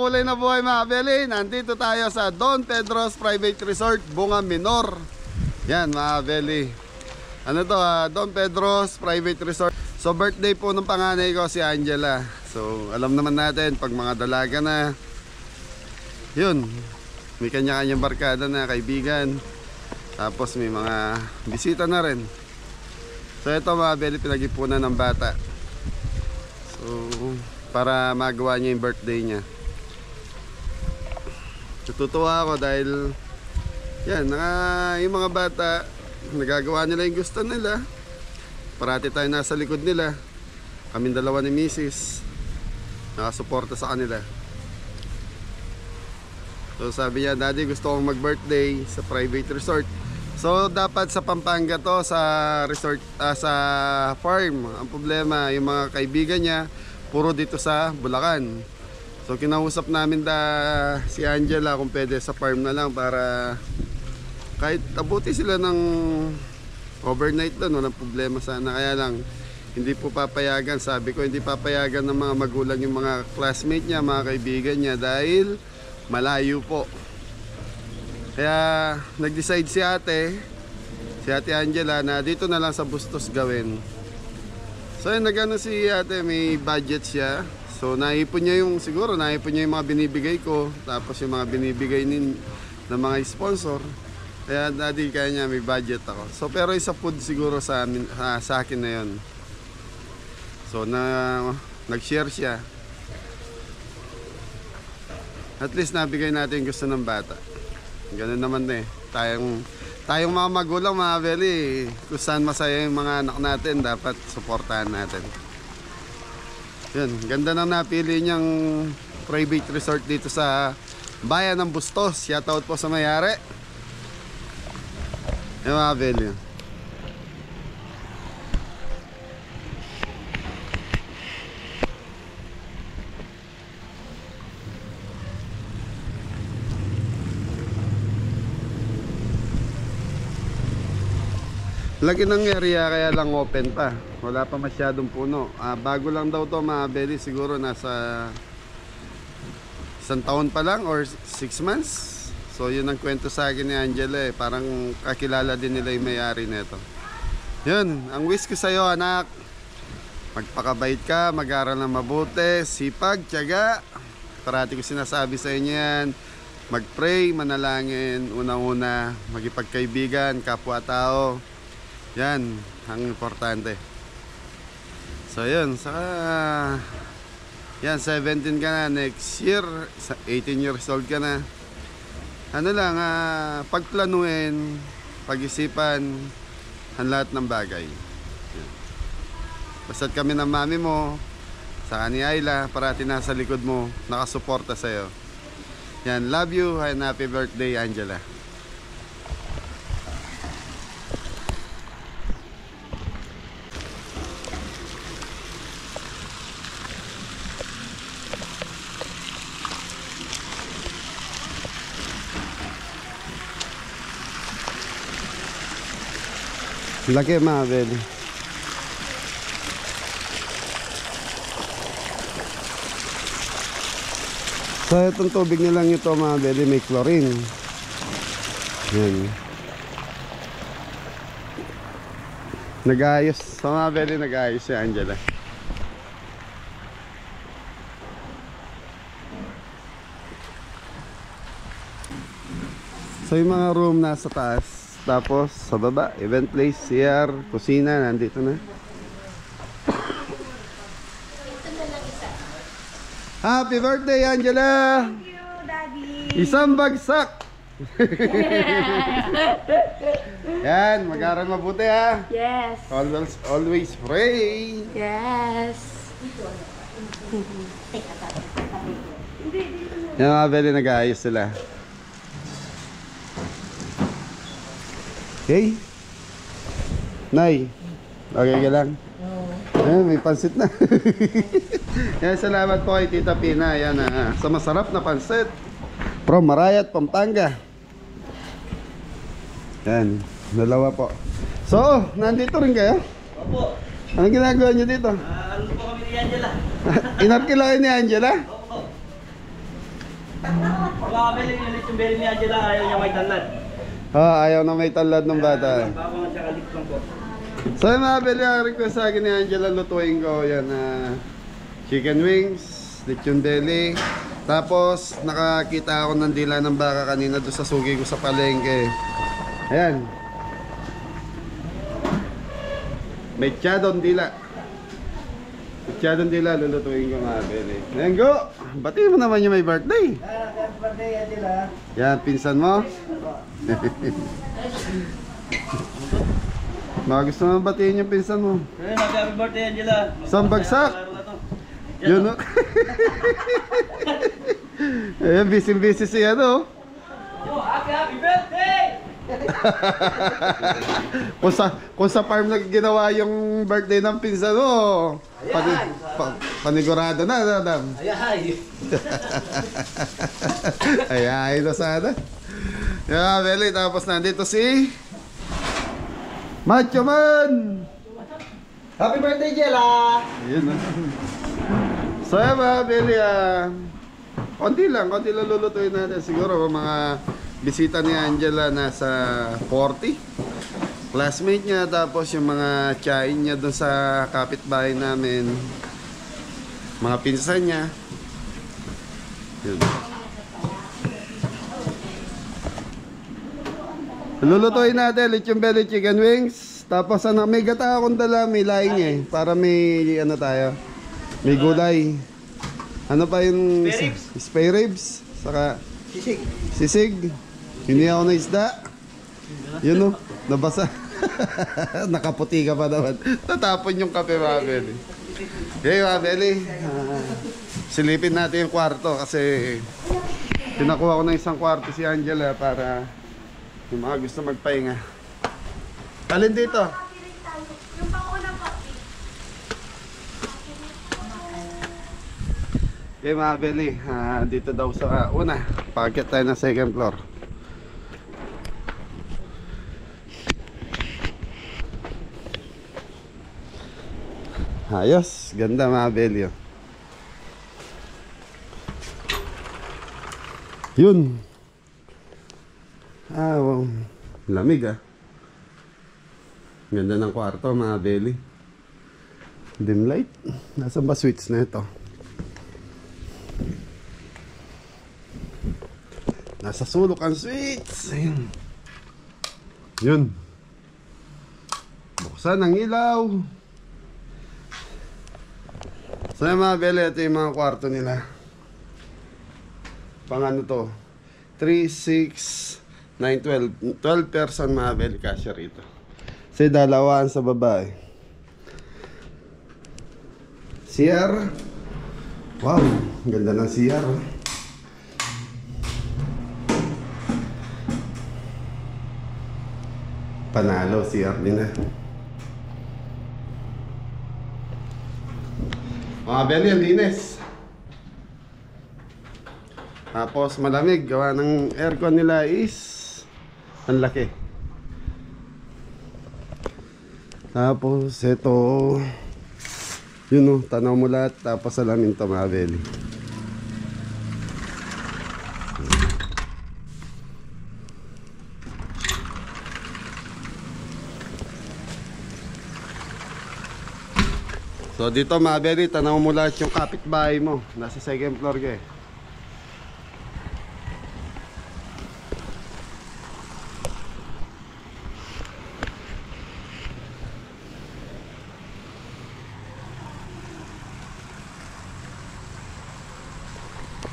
makulay na buhay mga Beli. Nandito tayo sa Don Pedro's Private Resort, Bunga Minor. Yan mga Beli. Ano to, Don Pedro's Private Resort. So birthday po ng panganay ko si Angela. So alam naman natin pag mga dalaga na, yun, may kanya-kanyang barkada na, kaibigan. Tapos may mga bisita na rin. So ito mga Beli, pinag-ipunan ng bata. So para magawa niya yung birthday niya. Natutuwa ako dahil yan, yung mga bata nagagawa nila yung gusto nila. Parati tayo nasa likod nila. Kaming dalawa ni Mrs. nakasuporta sa kanila. So sabi niya, Daddy, gusto kong mag-birthday sa private resort. So dapat sa Pampanga to, sa resort, sa farm. Ang problema, yung mga kaibigan niya puro dito sa Bulacan. So kinausap namin si Angela kung pwede sa farm na lang para kahit abuti sila ng overnight doon, walang problema sana. Kaya lang hindi po papayagan, sabi ko hindi papayagan ng mga magulang yung mga classmate niya, mga kaibigan niya dahil malayo po. Kaya nag-decide si ate Angela na dito na lang sa Bustos gawin. So yun, nagano si ate, may budget siya. So naipon niya yung, siguro naipon niya yung mga binibigay ko, tapos yung mga binibigay ng mga sponsor. Kaya Daddy, kaya niya may budget ako. So pero isa food siguro sa akin na yun. So nag-share siya. At least nabigay natin yung gusto ng bata. Ganun naman eh. Tayong mga magulang, mga Beli, kung saan masaya yung mga anak natin, dapat suportahan natin. Yun, ganda na napili niyang private resort dito sa bayan ng Bustos. Shoutout po sa may-ari. Yung mga Beli. Lagi ng area kaya lang open pa. Wala pa masyadong puno. Bago lang daw to mga Beli, siguro nasa 1 taon pa lang or 6 months. So yun ang kwento sa akin ni Angela eh. Parang kakilala din nila yung may-ari nito. Yun, ang wish ko sa'yo anak, magpakabait ka, mag-aral ng mabuti, sipag, tiyaga. Parati ko sinasabi sa inyo yan. Mag-pray, manalangin, unang-una, magipagkaibigan, kapwa-tao. Yan, ang importante. So yun, saka yan, 17 ka na, next year 18 years old ka na. Ano lang, pagplanuin, pag-isipan ang lahat ng bagay. Yan. Basta't kami ng mami mo, saka ni Ayla, parati nasa likod mo, nakasuporta sa'yo. Yan, love you and happy birthday Angela. Laki mga Beli. So itong tubig nilang ito mga Beli, may chlorine. Yan. Nag-ayos. So mga Beli, nag-ayos si Angela. So yung mga room nasa taas. Tapos sa baba, event place, CR, kusina, nandito na. Happy birthday Angela! Thank you, Daddy! Isang bagsak! Yan, mag-aral mabuti ha! Yes! Always pray! Yes! Yan mga Beli, nag-aayos sila. Okay? Nay, okay ka lang? Ayan, may pansit na. Yan, salamat po kay Tita Pina. Yan, sa masarap na pansit from Marayat, Pampanga. Yan, dalawa po. So, nandito rin kayo? Opo. Anong ginagawa nyo dito? Ano po kami ni Angela? Inarkila kayo ni Angela? Opo. Pagkakabili yung belly ni Angela, ayaw niya may tanlad. Ayaw na may talad ng bata. Bako nga siya kalit lang po. So yung mga beli, ang request sa akin ni Angela, lutuin ko yan chicken wings, lechon belly. Tapos nakakita ako ng dila ng baka kanina doon sa sugi ko sa palengke. Ayan. May tiyadong dila. May tiyadong dila, lulutuin ko mga beli. Ayan go! Bati mo naman yung may birthday. Happy birthday, Angela. Yan, pinsan mo. Mga gusto naman batiin yung pinsan mo. Happy birthday, Angela. Isang bagsak. Yun o. Ayan, busy-busy siya no. Yo, happy birthday! kung sa farm na ginawa yung birthday ng pinsan mo, panigurado na, Adam. Ayay! Ayay na sana. Yeah, Beli, tapos nandito si Macho Man. Happy birthday, Jella! Yun na. So yan mga Beli, konti lang lulutuin natin. Siguro mga bisita ni Angela nasa 40. Classmate niya, tapos yung mga tiyain niya doon sa kapitbahay namin. Mga pinsan niya. Yun. Lulutuin natin lechon belly chicken wings. Tapos may gata akong dala, may laing para may ano tayo. May gulay. Ano pa yung Spare ribs. spare ribs, saka Sisig. sisig. Hindi ako na isda. Yun o, nabasa. Nakaputi ka pa naman. Tatapon yung kape mga Beli. Okay mga Beli, silipin natin yung kwarto kasi pinakuha ko ng isang kwarto si Angela para yung mga gusto magpahinga. Alin dito? Yung pang-una po. Okay mga Beli, dito daw sa una. Paakyat tayo ng second floor. Ayos, ganda mga Beli. Yun. Wow. Lamig Ganda ng kwarto mga Beli. Dim light. Nasaan ba switch na ito? Nasa sulok ang switch. Ayun. Yun. Buksan ang ilaw. So yung mga Beli, ito yung mga kwarto nila. Pang ano to? 3, 6, 9, 12. 12 person mga Beli kasya rito. Kasi dalawaan sa babae. CR. Wow, ganda ng CR. Panalo CR din Mga Beli, ang linis. Tapos malamig, gawa ng aircon nila is ang laki. Tapos ito, yun tanaw mo lahat. Tapos salamin to mga Beli. So dito mga Beli, tanaw mo lahat yung kapitbahay mo. Nasa second floor ka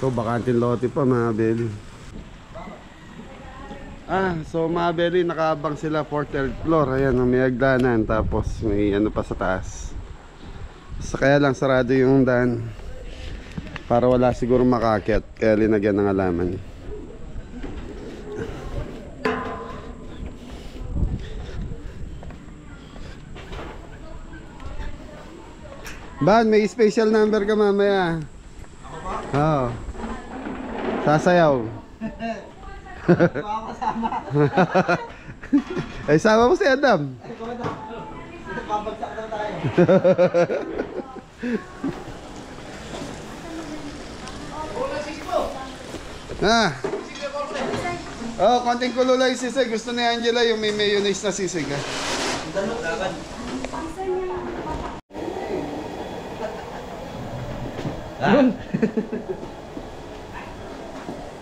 Ito, bakanting lote pa mga Beli. So mga Beli, nakaabang sila 4th, 3rd floor. Ayan, may hagdanan. Tapos may ano pa sa taas. So kaya lang sarado yung daan para wala siguro makakyat. Kaya linagyan ng alaman. Ban, may special number ka mamaya. Oo. Sasayaw. Ay, sama mo si Adam. Pabagsak na tayo. Ah. Oh, konting kulo lang yung sisig. Gusto ni Angela yung may mayonnaise na sisig. Ah.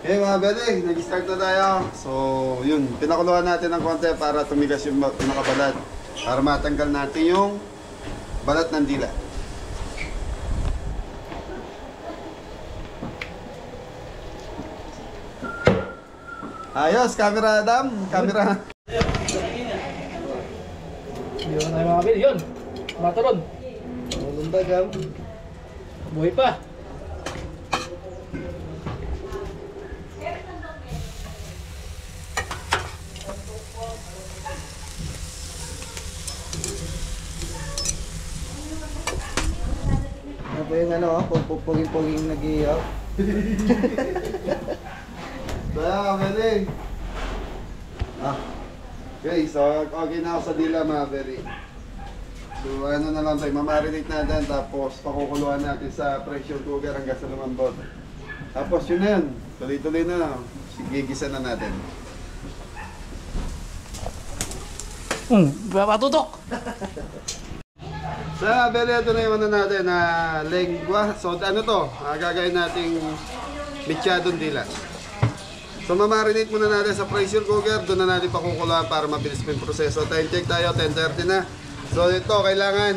Okay mga bede, nag-start na tayo. So, yun, pinakuluan natin ng konti para tumigas yung pinakabalat. Para matanggal natin yung balat ng dila. Ayos, camera Adam, camera. Yun na mga kapatid, yun. Mataron. Lumbagang. Buhay pa. Ano po yung ano, puging-puging nag-iihaw? Kaya kamali. Ah. Okay, so okay na ako sa dila mga beri. So ano na lang tayo, mamarinate natin tapos pakukuluan natin sa pressure cooker hanggang sa lumambot. Tapos yun na yun, tuloy-tuloy na. Gigisa na natin. Patutok. So mga beri, ito na yung ano natin na lengua. So ano to, gagawin nating mechadong dila. So mamarinate muna natin sa pressure cooker, doon na natin pakukuluan para mabilis pa yung proseso. Time check tayo, 10:30 na. So ito, kailangan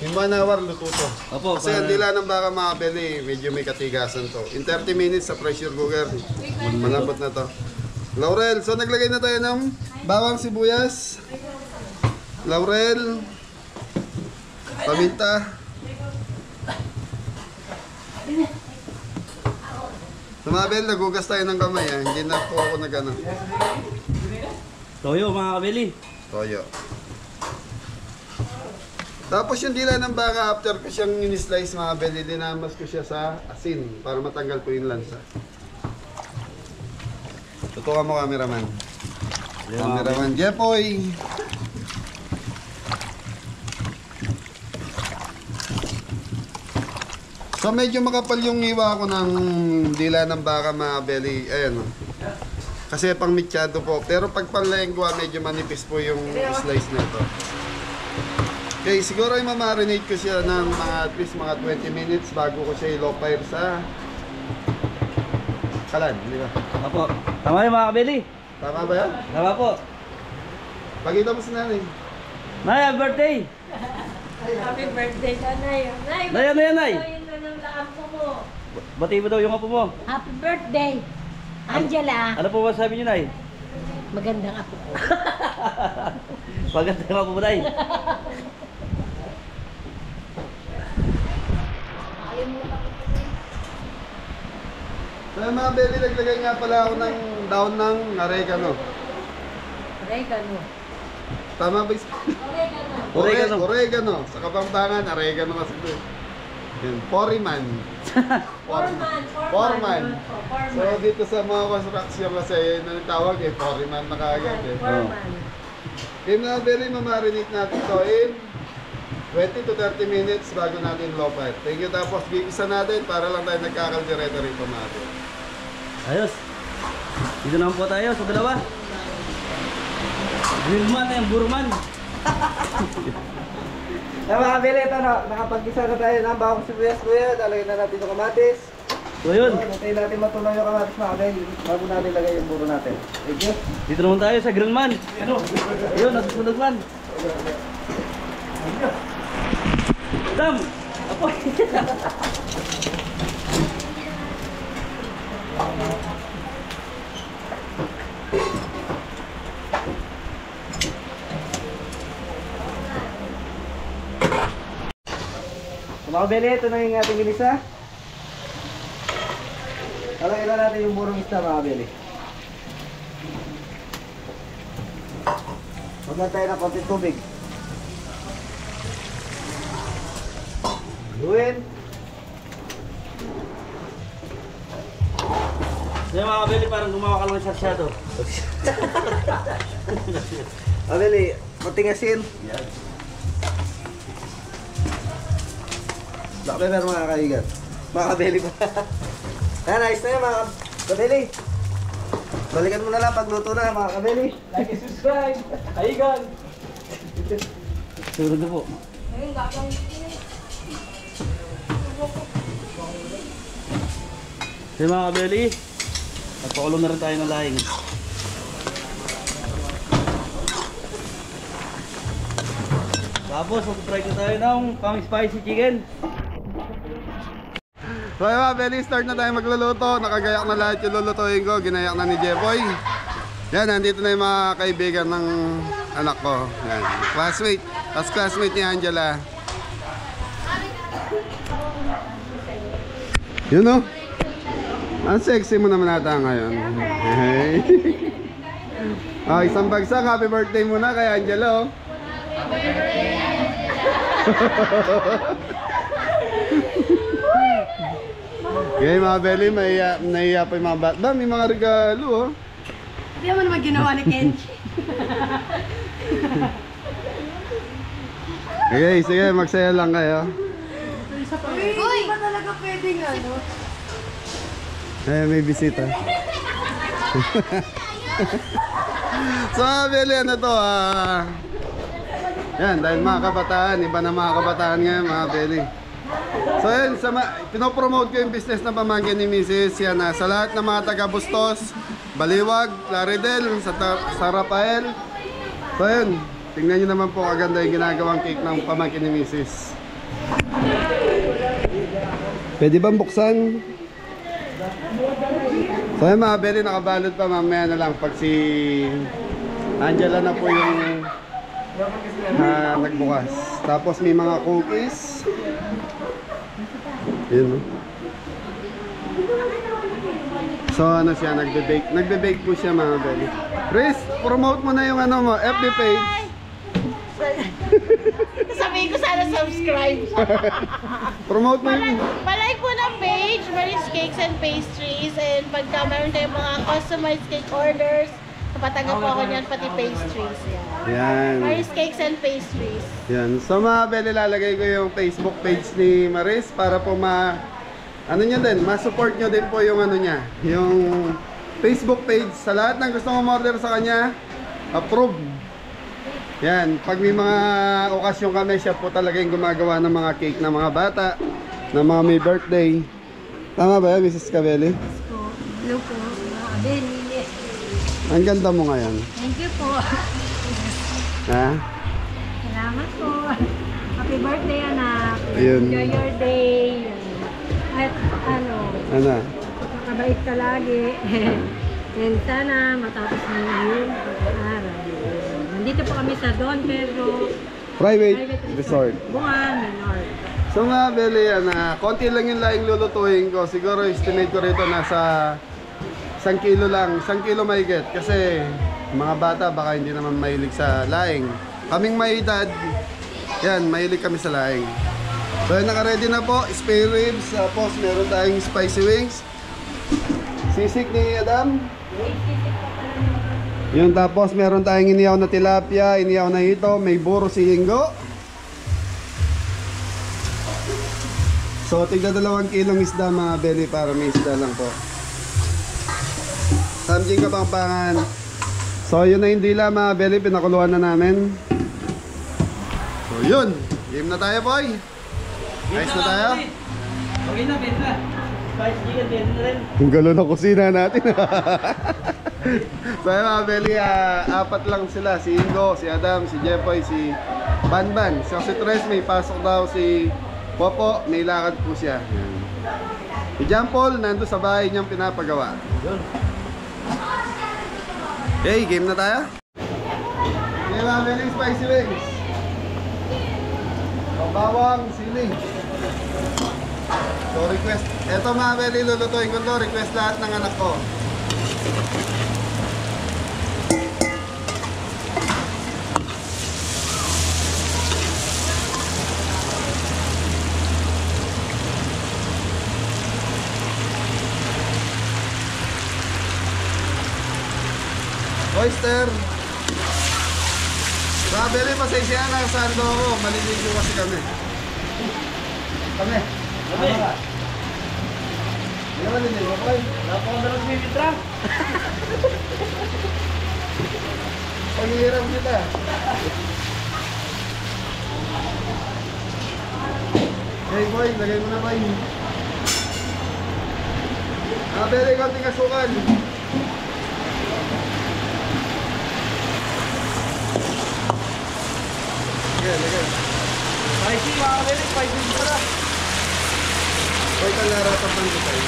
yung 1 hour luto to. Opo, Kasi ang dila ng baka mga beli, medyo may katigasan to. In 30 minutes sa pressure cooker, malambot na to. Laurel, so naglagay na tayo ng bawang sibuyas, laurel, paminta. Sumabel, nagugas tayo ng kamay ah. Hindi na po ako nag-ano. Toyo mga kabili. Toyo. Tapos yung dila ng baka, after ko siyang in-slice mga beli, dinamas ko siya sa asin para matanggal po yung lansa. Tutukan mo cameraman. Cameraman Jepoy. So medyo makapal yung iwa ko ng dila ng baka mga belly. Ayan o. Kasi pang mechado po. Pero pag panlengua, medyo manipis po yung slice na ito. Okay, siguro ay mamarinate ko siya ng mga at least mga 20 minutes bago ko siya i-low fire sa kalan, di ba? Opo. Tama yun mga kabili. Tama ba yan? Tama po. Pakita mo sa nanay. Nay, happy birthday. Happy birthday ka, Nay. Nay, Nay, ano yan, Nay? yun na ng laampo mo. Bati mo daw yung apo mo. Happy birthday, Angela. Ano po ba sabi niyo, Nay? Magandang apo ko. Paganda yung apo mo, Nay. So mga belly, naglagay nga pala ako ng daon ng oregano. Oregano. Tama ba? Oregano. Oregano. Sa Kapampangan, oregano kasi ito. Yan, poriman. Foreman. So dito sa mga construction kasi yun ang tawag eh, poriman na kaagad eh. Foreman. Kaya mga belly, mamarinate natin ito in 20 to 30 minutes bago natin low fire. Thank you. Tapos gigisa natin para lang tayo nagkakaldereta rito mga belly. Ayos. Dito naman po tayo sa dalawa. Grillman na yung burman. Mga kabili, ito na, nakapag-isa na tayo ng bawang sibuyas kuya. Lalagyan na natin yung kamatis. So yun. Hintayin natin matunaw yung kamatis mga kabili bago natin lagay yung buro natin. Thank you. Dito naman tayo sa grillman. Ayun, nasusunod man. Dam! Apoy! Mga kabili, ito na yung ating ginisa. Lalagyan na natin yung burong isda mga kabili. Magyan tayo ng konting tubig. Luwin. Yung mga kabili parang gumawa ka lang ng sarsyado. Kabili, konting asin. Yan. Black pepper mga kaigan. Mga kabili pa. Ayan, ayos na yun mga Kabeli. Balikan mo na lang pagluto na mga kabeli. Like and subscribe. Kaigan. Sunod na po. So mga kabeli, nagpakulong na rin tayo ng lahing. Tapos, mag-try ko tayo ng pang spicy chicken. So ayun mga belly, start na tayo magluluto. Nakagayak na lahat yung lulutuin ko. Ginayak na ni Jepoy. Yan, nandito na yung mga kaibigan ng anak ko. Yan, classmate. Tapos classmate ni Angela. Yun o. Ang sexy mo naman ata ngayon. Hey. Oh, isang bagsak. Happy birthday muna kay Angela. Oh. Okay mga belly, naiya pa yung mga bat. Ba, may mga regalo oh. Hindi mo naman ginawa ni Kenji. Okay, sige, magsaya lang kayo. Uy! Ba talaga pwedeng ano? Eh, may bisita. So mga belly, ano to yan, dahil mga kabataan, iba na mga kabataan ngayon mga belly. So yun, pinopromote ko yung business na pamangkin ni Mrs. Yan, sa lahat ng mga taga Bustos, Baliwag, Laredel, sa Rafael. So yun, tingnan nyo naman po kaganda yung ginagawang cake ng pamangkin ni Mrs. Pwede bang buksan? So yun mga belly, nakabalot pa, mamaya na lang pag si Angela na po yung nagbukas. Tapos may mga cookies. Yun. So ano siya, nagbe-bake po siya mga belly. Chris, promote mo na yung ano mo, FB page. Sabihin ko sana subscribe. Promote mo yun. Palike po ng page, Maris Cakes and Pastries. And pagka meron tayong mga customized cake orders, kapataga po ako niyan, pati pastries. Yan. Maris Cakes and Pastries. Yan. So mga belly, lalagay ko yung Facebook page ni Maris para po ano nyo din, ma-support nyo din po yung ano niya, yung Facebook page. Sa lahat ng gusto mong order sa kanya, approve. Yan, pag may mga okasyon kami, siya po talaga yung gumagawa ng mga cake ng mga bata, ng mga may birthday. Tama ba yan, Mrs. Cabelli? Hello po. Abeli. Ang ganda mo ngayon. Thank you po. Ha? Salamat po. Happy birthday, anak. Ayun. Enjoy your day. At ano, Ano? makabait ka lagi. And sana matapos mo yung pag-aaral. Nandito po kami sa Don Pedro Private Resort. Bunga, Minor. So mga belly, konti lang yung laing lulutuin ko. Siguro estimate ko rito nasa 1 kilo lang, 1 kilo mahigit. Kasi mga bata baka hindi naman mahilig sa laing. Kaming may edad, yan, mahilig kami sa laing. So naka-ready na po, spare ribs, tapos meron tayong spicy wings. Sisig ni Adam. Yun, tapos meron tayong inihaw na tilapia, inihaw na hito, may buro si Hingo. So tigda 2 kilong isda mga belly para may isda lang po. Samjing Kapampangan. So yun na yung dila mga belly, pinakuluan na namin. So yun, game na tayo boy. Ayos na tayo. Okay na, pwede na. Spicy chicken, pwede na rin. Ang galo na kusina natin. So yun mga belly, 4 lang sila. Si Ingo, si Adam, si Jepoy, si Banban. So si Tres may pasok daw, si Popo, may lakad po siya. Yan. Si John Paul, nandun sa bahay niyang pinapagawa. Okay, game na tayo. Okay mga belly, spicy wings. Bawang, sili. So request, eto mga belly, lulutuin ko to. Request lahat ng anak ko. Oyster. Mga belly, pasensya na sa ando ko. Maliligo kasi kami. Kami. Yaman din mo, boy. Napakadalang bibitra. Panghiram kita. Hey boy, lagay mo na boy. Beli, konting kasukan. Lagay. Spicy mga kabeli, spicy dito na. Boy, kalaratapan ko tayo.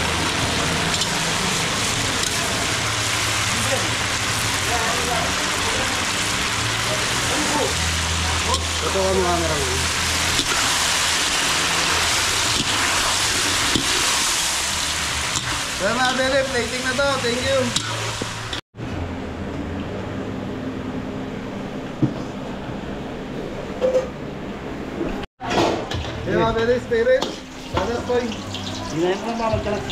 Ito ka mga camera mo. Kaya mga beli, plating na to. Thank you. Kaya mga beli, spirit. Banas boy. Hinayin mo na magkalas.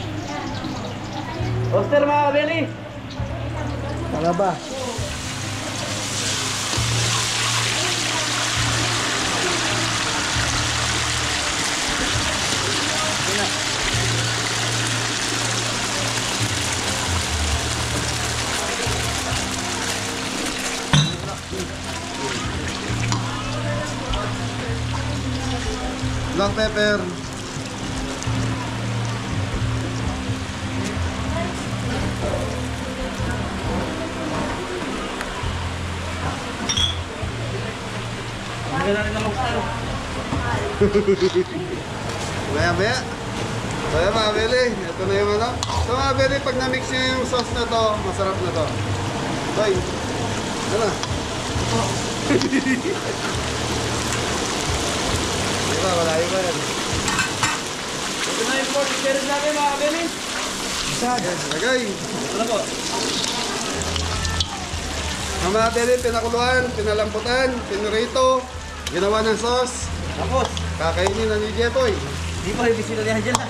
Oster mga kabeli. Tanga ba? Black pepper. Hindi na rin na mag-star. Maya. Kaya mga beli, ito na yung ano. So mga beli, pag na-mix nyo yung sauce na to, masarap na to. Boy, ano? Diba, wala yung yan. Ito na yung pork spirit natin mga kabeli. Yes, lagay. Ito na po. Ang mga beli, pinakuluan, pinalamputan, pinurito, ginawa ng sauce. Tapos, Kakainin na ni Jeboy. di pa ibisita niya dyan ha.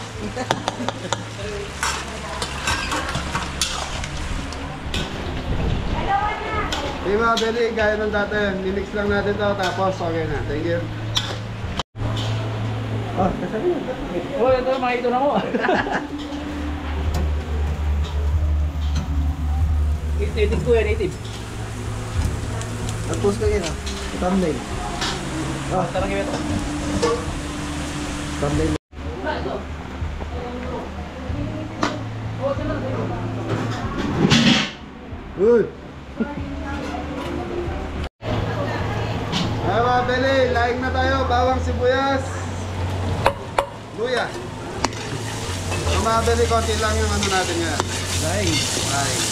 Hey mga beli, gaya ng dati, mimix lang natin to, tapos okay na. Thank you. Oh, kasabi mo. Oh, ito na, makito na mo. Native ko yan, native. Nag-post ka yun, ah. Thumbnail. Ah, tarang ito. Thumbnail. Good. Ay mga beli, laing na tayo, bawang sibuyas. Luya. Ang mga beli, konti lang yung ano natin ngayon. Laing. Laing.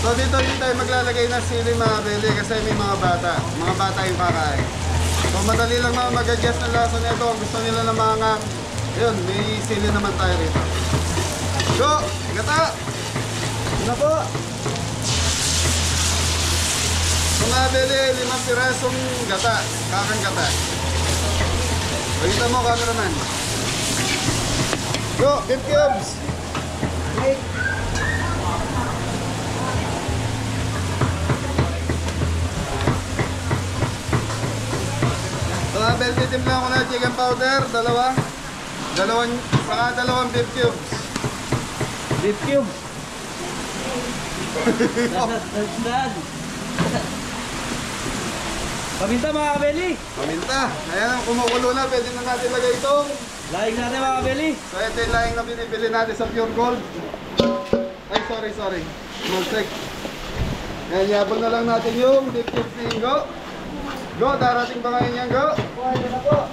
So dito hindi tayo maglalagay ng sili mga beli kasi may mga bata. Mga bata yung kakain. So madali lang naman mag-adjust ng lasa nito. Kung gusto nila ng mga yun, may sili naman tayo rito. Go! Gata! Ano po? Mga beli, 5 pirasong gata. Kakang gata. Pakita mo, cameraman. Go! Beef cubes! Mga beli, titimpla ko na chicken powder. Dalawang beef cubes. Beef cube. Dad. Paminta mga kabeli. Paminta. Ayan, kumukulo na. Pwede na natin lagay itong. Laing natin mga kabeli. So ito yung laing na binibili natin sa Pure Gold. Ay, sorry. Mulsec. Ayan, yabang na lang natin yung beef cubes ni Go. Go, darating ba ngayon yan, Go? Ano na po?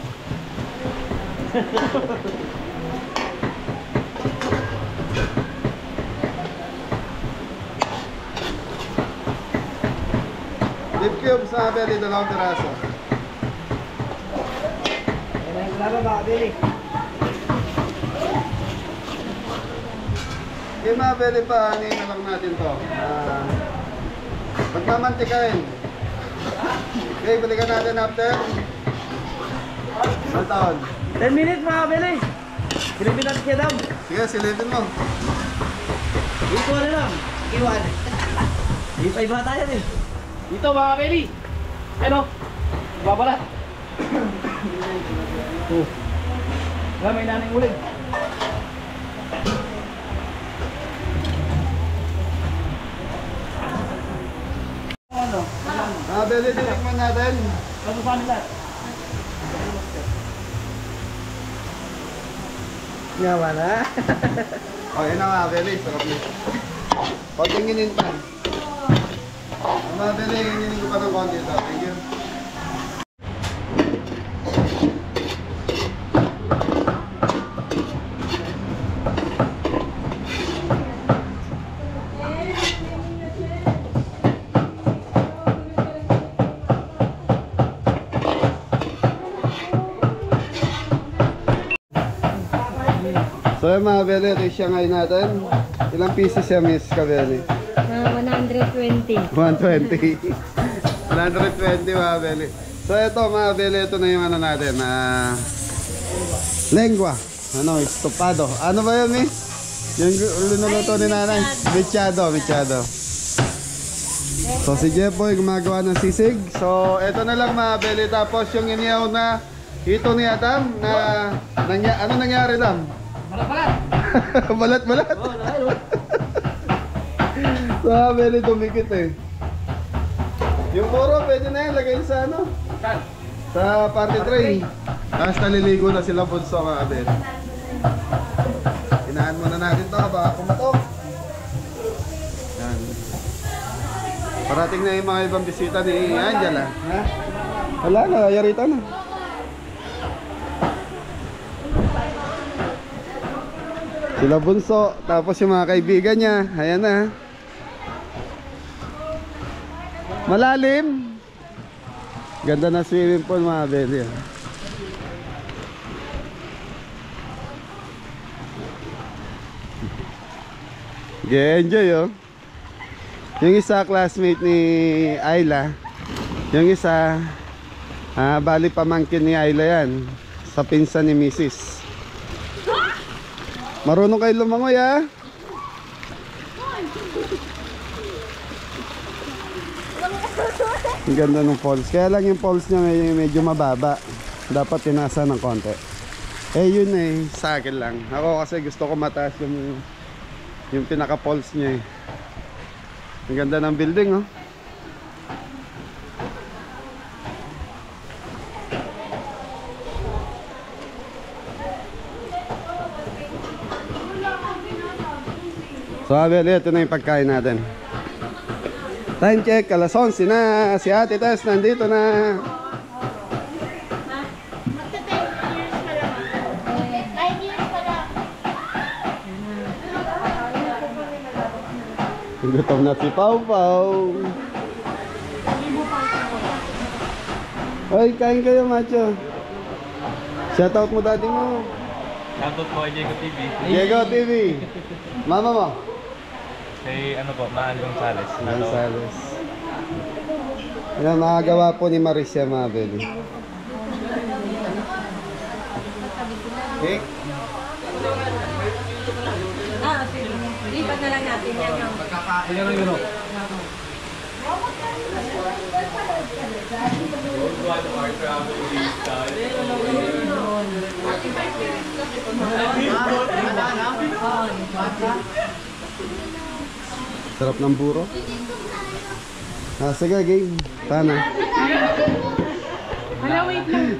Beef cubes na beli, 2 piraso. Yan ang laba, mga Billy. Yung mga beli pa, hangin na lang natin to. Magmamantikain. Okay, balikan natin after. Ang taon. 10 minutes mga kabeli. Silipin natin siya daw. Sige, silipin mo. Ito na lang. Iwan. Di pa iba tayo eh. Dito mga kabeli. Ano? Babalat. Oh. Wala, may nanay ulit. Ano? Beli, tinikman natin. Ano sa nila? Yawa na. Oh, yun na mga Beli, sarap nito. Pagtinginin pa. Mga Beli, hinginin ko pa ng konti ito. Thank you. So yung mga Beli, ito yung Shanghai natin. Ilang pieces siya, Miss Kabeli? 120. 120. 120 mga Beli. So ito mga Beli, ito na yung ano natin. Lengua. Ano, estopado. Ano ba yun, Miss? Yung linuluto ni nanay. Mechado, mechado. So si Jepoy gumagawa ng sisig. So ito na lang mga Beli. Tapos yung inihaw na hito ni Adam na ano nangyari lang? Balat-balat. So Beli tumikit eh. Yung puro pwede na yan, lagay sa ano? Sa party tray. Tapos naliligo na sila bunso mga Beli. Inaan muna natin to, baka kumatok. Yan. Parating na yung mga ibang bisita ni Angela. Ha? Wala na, yarita na. Sila bunso, tapos yung mga kaibigan niya. Ayan na. Malalim. Ganda na swimming pool mga Beli. Enjoy oh. Yung isa classmate ni Ayla. Yung isa bali pamangkin ni Ayla yan. Sa pinsan ni Mrs. Marunong kayo lumangoy ah. Ang ganda ng falls. Kaya lang yung falls niya medyo mababa. Dapat tinasa ng konti. Eh yun eh, sa akin lang. Ako kasi gusto ko mataas yung pinaka falls niya eh. Ang ganda ng building oh. So Abel, ito na yung pagkain natin. Time check, alas 11 na. Si Ate Tess nandito na. Magta-10 years pa lang. 9 years pa lang. Gutom na si Pau Pau. Hoy, kain kayo macho. Shoutout mo dati mo. Shoutout po kay Diego TV. Diego TV. Mama mo. Kay ano po, Maan Gonzales. Gonzales. Yan, nakagawa po ni Marisia Mabel. Cake? Sige. Lipat na lang natin yan. Ilan ang yun? Sarap ng buro. Sige, game. Sana. Wala, wait lang.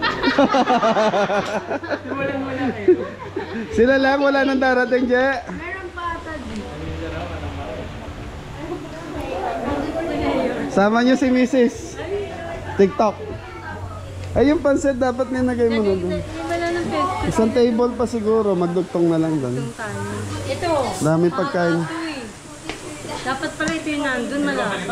Sila lang, wala nang darating, Je. Meron pa ata dito. Sama nyo si Mrs. TikTok. Ay, yung pansit dapat nilagay mo na doon. Wala ng pesto. Isang table pa siguro, magdugtong na lang doon. Ito. Dami pagkain. Ito eh. Dapat pala ito yung nandun malapad.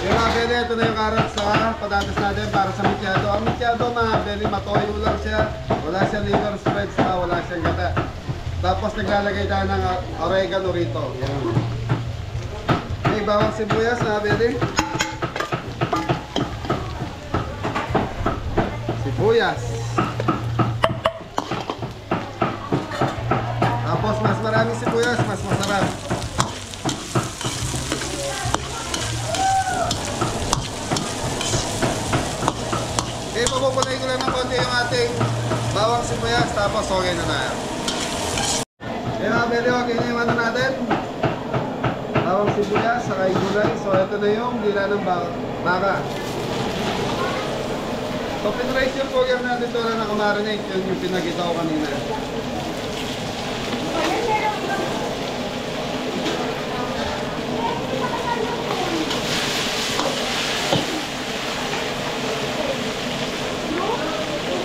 Yung mga beli, ito na yung carrot sa patatas natin para sa mechado. Ang mechado mga beli, matoyo lang siya. Wala siyang liver spreads pa, wala siyang gata. Tapos naglalagay tayo ng oregano rito. Yan. may bawang sibuyas na pwede. Sibuyas. Tapos mas maraming sibuyas, mas masarap. Okay, papupunayin ko lang ng konti yung ating bawang sibuyas. Tapos okay na tayo. Okay mga pwede, okay na yung ano natin. Bawang sibuyas, saka yung gulay. So ito na yung dila ng baka. So pinrice yung program natin ito na nakamarinate. Yun yung pinagita ko kanina.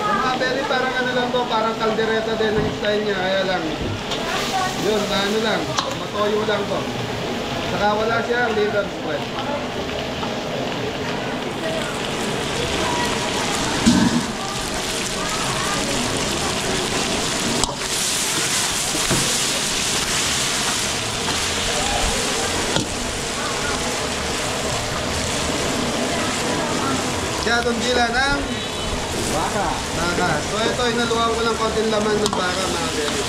Mga belly parang ano lang to, parang kaldereta din ang style niya. Kaya lang, yun, ano lang, matoyo lang to. Saka wala siya liver spread. Kaya itong dila ng baka. So ito, inaluhan ko ng konting laman ng baka mga belly.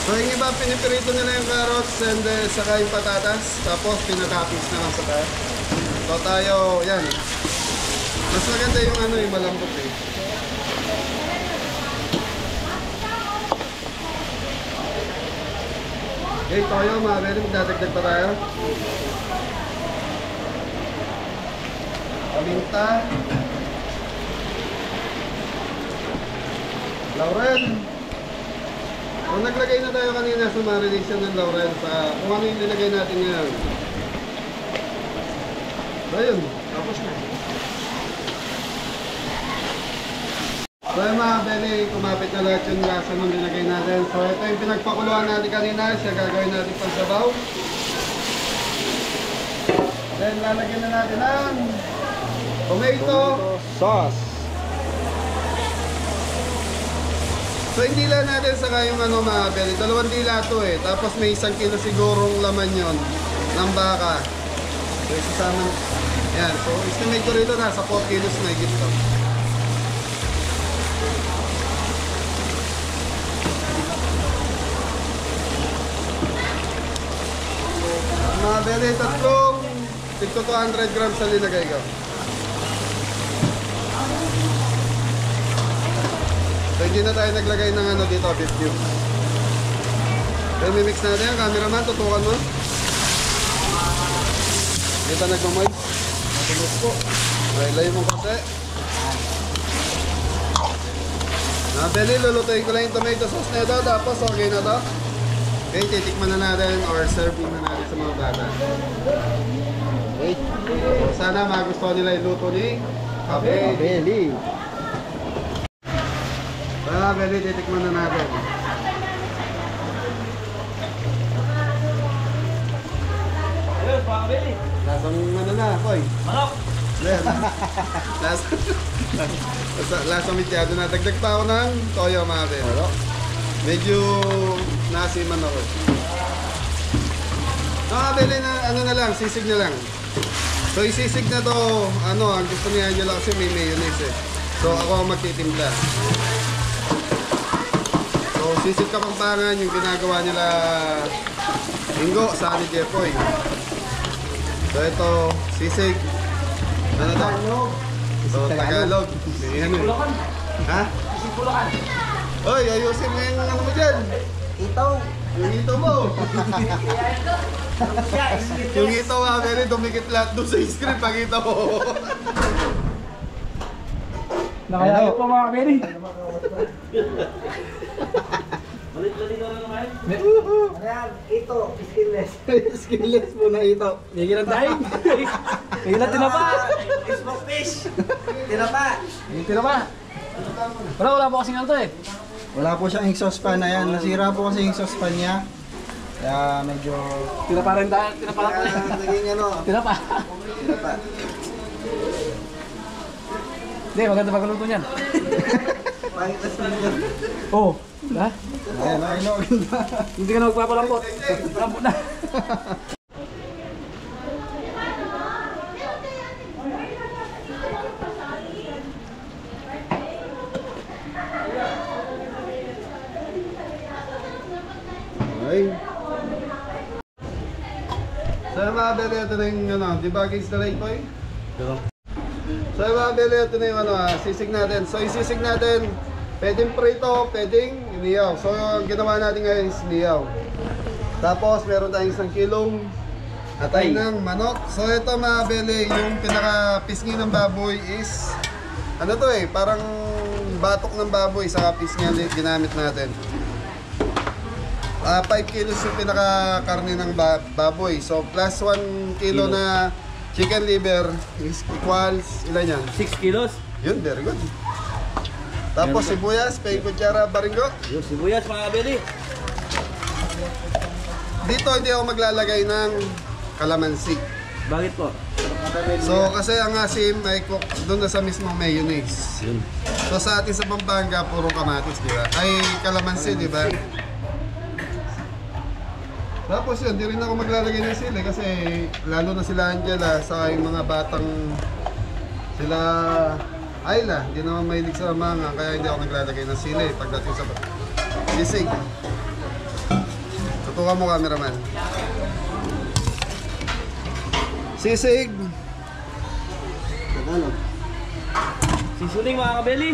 So yung iba, pinipirito nila yung carrots and saka yung patatas. Tapos pinatapis na lang sa tayo. So tayo, yan. Mas maganda yung ano, yung malambot eh. Okay, toyo mga belly, magdadagdag pa tayo. Paminta. Laurel. So naglagay na tayo kanina sa marination ng laurel sa kung ano yung nilagay natin ngayon. So yun, tapos na. So yung mga belly, kumapit na lahat yung lasa nung nilagay natin. So ito yung pinagpakuluan natin kanina, siya gagawin natin pang sabaw. Then lalagyan na natin ang tomato sauce. So hindi lang natin saka yung ano mga belly, 2 dila to eh. Tapos may 1 kilo sigurong laman yon ng baka. So isasama, yan. So estimate ko rito nasa 4 kilos na higit to. Mga belly, tatlong 200 grams sa linagay ko. So hindi na tayo naglagay ng ano dito, beef cubes. So mimix natin yan, cameraman, tutukan mo. Dito nagmamoy. Matulos po. Okay, layo mo kasi. Nabeli, lulutuin ko lang yung tomato sauce na ito, tapos okay na to. Okay, titikman na natin or serving na natin sa mga bata. Okay. So sana magustuhan nila yung luto ni Kabeli. Ah, Beli, titikman na natin. Ayos, mga kabili. Lasang ano na, Koy? Manok! Lasang mityado na. Dagdag pa ako ng toyo, mga Beli. Medyo nasiman ako. Mga Beli na, ano na lang, sisig na lang. So, isisig na to, ano, ang gusto ni Angela kasi may mayonnaise eh. So, ako ang magtitimpla. So, sisig Kapampangan yung ginagawa nila Ingo sa ni Jepoy. So, ito, sisig. Ano to? So, Tagalog. Yan eh. Ha? Isip Bulacan. Oy, ayusin mo yung ano mo dyan. Itaw. Yung ito mo. Yung ito nga, Mary, dumikit lahat doon sa script. Pakita mo. Nakayakit po mga kabili. Malit-lalit na rin naman. Ano yan? Ito. Skinless. Skillless mo na ito. Higil ang dahil. Higil ang tinapa. Smoke fish. Tinapa. Higil tinapa. Wala po kasing ano to eh. Wala po siyang exhaust fan na yan. Nasira po kasi yung exhaust fan niya. Kaya medyo... Tinapa rin dahil. Tinapa lang Kaya naging ano... Tinapa. Tinapa. Hindi, maganda pagkaluto niyan. Pangit na sila. Oo. Ha? Ayan, ayun, Hindi ka na magpapalambot. Lambot na. Okay. So mga beli, ito na yung ano, debugging straight po eh. So mga beli, ito na yung ano, sisig natin. So yung sisig natin, pwedeng prito, pwedeng iniyaw. So yung ginawa natin ngayon is iniyaw. Tapos meron tayong 1 kilong atay ng manok. So ito mga beli, yung pinaka-pisngi ng baboy is ano to eh, parang batok ng baboy sa pisngi ginamit natin. 5 kilos yung pinaka-karne ng baboy. So plus 1 kilo na chicken liver is equals ilan yan? 6 kilos. Yun, very good. Tapos sibuyas, pay kutsara baringo. Yung sibuyas mga kabeli. Dito hindi ako maglalagay ng kalamansi. Bakit po? So kasi ang asim ay cook doon na sa mismong mayonnaise. Yun. So sa atin sa Pampanga, puro kamatis, di ba? Ay kalamansi, di ba? Tapos yun, di rin ako maglalagay ng sili kasi lalo na sila Angela sa yung mga batang sila Ayla, hindi naman mahilig sa manga kaya hindi ako naglalagay ng sili pagdating sa sisig. Tutukan mo cameraman. Sisig. Tagalog. Sisuling mga kabeli.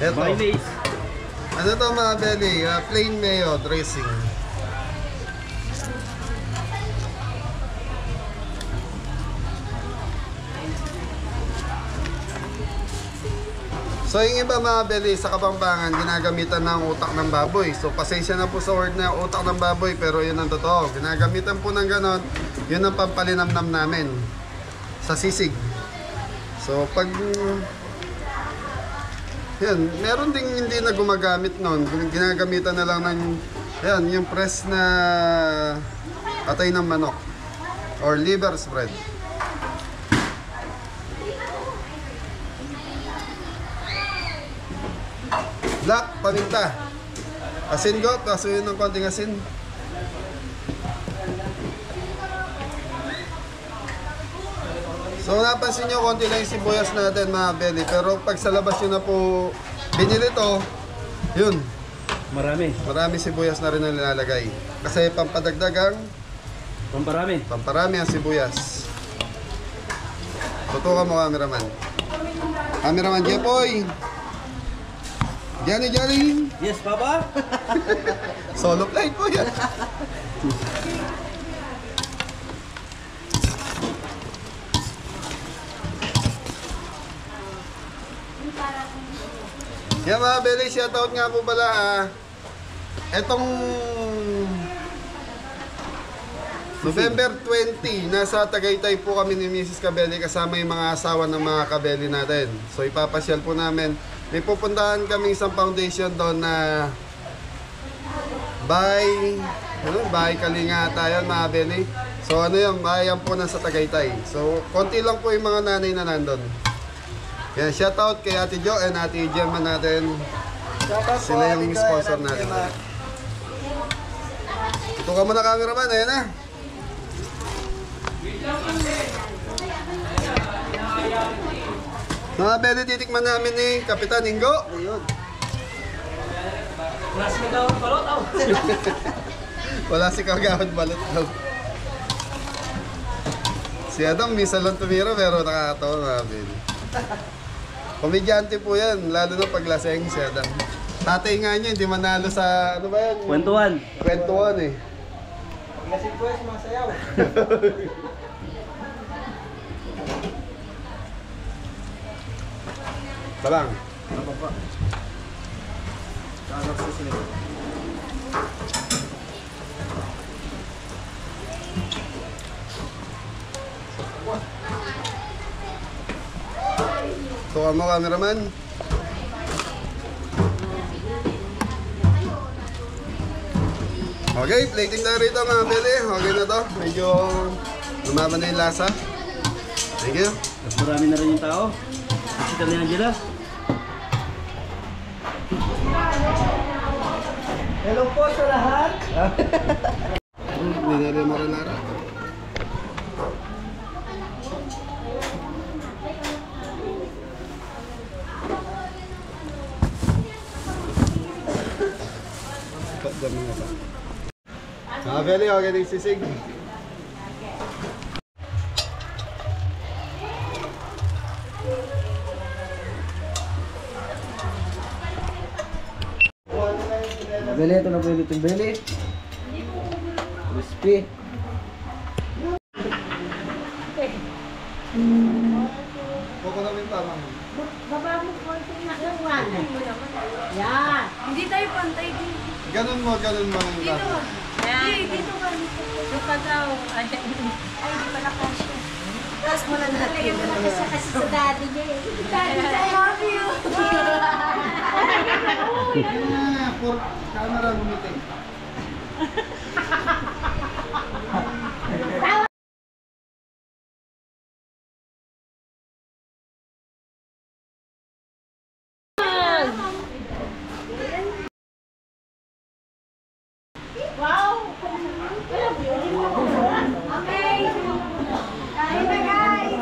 Eto. Mayonnaise. Ano to mga belly? Plain mayo dressing. So yung iba mga belly sa Kapampangan ginagamitan ng utak ng baboy. So pasensya na po sa word na utak ng baboy pero yun ang totoo. Ginagamitan po ng ganon, yun ang pampalinamnam namin sa sisig. So pag yan, meron ding hindi na gumagamit noon. Ginagamitan na lang ng yan, yung press na atay ng manok or liver spread. Black, paminta. Asin go, pasuyin ng konting asin. So napansin nyo, konti lang yung sibuyas natin mga belly. Pero pag sa labas nyo na po binili to, yun, Marami. marami sibuyas na rin ang nilalagay. Kasi pampadagdagang, pamparami ang sibuyas. Tutukan mo cameraman. Cameraman Jepoy. Johnny. Yes, Papa? Solo flight po yan. Yan mga belly, shoutout nga po pala etong November 20, nasa Tagaytay po kami ni Mrs. Cabelli kasama yung mga asawa ng mga Cabelli natin. So ipapasyal po namin. May pupuntahan kami isang foundation doon na Bahay Kalinga tayo mga belly. So ano yun, bahayan po na sa Tagaytay. So konti lang po yung mga nanay na nandun. Yan, shoutout kay Ate Jo and Ate Gemma natin. Sila yung sponsor natin. Ito ka muna cameraman, ayan na. Mga belly, titikman namin ni Kapitan Ingo. Ayun. Wala si Kagawad balot daw. Si Adam, minsan lang tumira pero nakakatawa mga belly. Komedyante po yan, lalo na paglaseng si Adam. Tatay nga niya, hindi manalo sa, ano ba yan? Kwentuhan. Kwentuhan eh. Kasi po yung masayaw. Talang. Ano pa? Tagalog sa sila. Tuwa mo cameraman. Okay, plating na rito mga beli. Okay na to. Medyo lumaban na yung lasa. Thank you. Mas marami na rin yung tao. Kasi ni Angela. Hello po sa lahat. Hindi na rin maralara. Dami nga ba? Beli, okay din sisig. Beli, ito na po yung lutong beli. Crispy. Kuko namin tama. Baba mo konti na lang. Yan. Hindi tayo pantay dito. Ganun mo yung lahat. Yan. Dito ka. Dito ka daw. Ay, di pala kasya. Tapos mo lang natin. Kasi sa daddy niya eh. Daddy, I love you. Yun na, for camera lumiting. Wow! Okay. Kain na guys.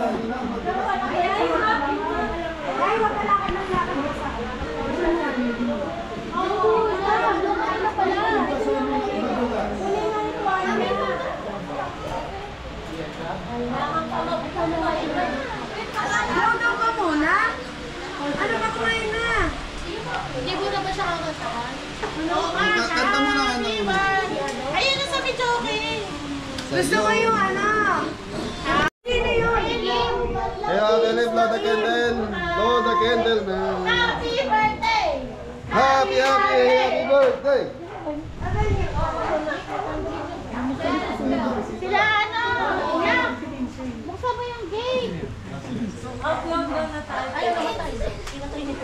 Ay, wag ka lakad ng lakad mo sa Daw ka muna? Ano ba kumain na? Hindi mo na ba siya kakantaan? Kanta mo na ano. Ayun na sa Michoke! Gusto ko yung ano? Sino yun? Kaya Beli, blow the candle. Blow the candle, man. Happy birthday! Happy birthday! Sila ano? Yeah! Buksan mo yung gate! Upload daw na tayo. Ay, namatay.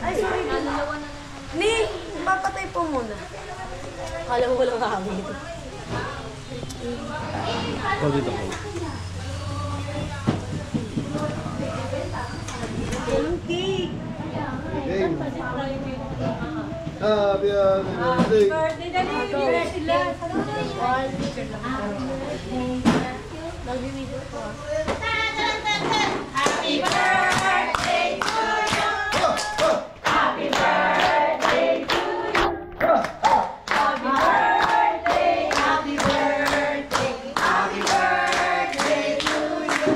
Ay, sorry. Ni, papatay po muna. Kala mo walang hangin. Oh, dito ko. Yung cake. Game. Happy birthday! Birthday, dali. Bigyan sila. Nag-video ko. Happy birthday to you! Happy birthday to you! Happy birthday, happy birthday, happy birthday to you!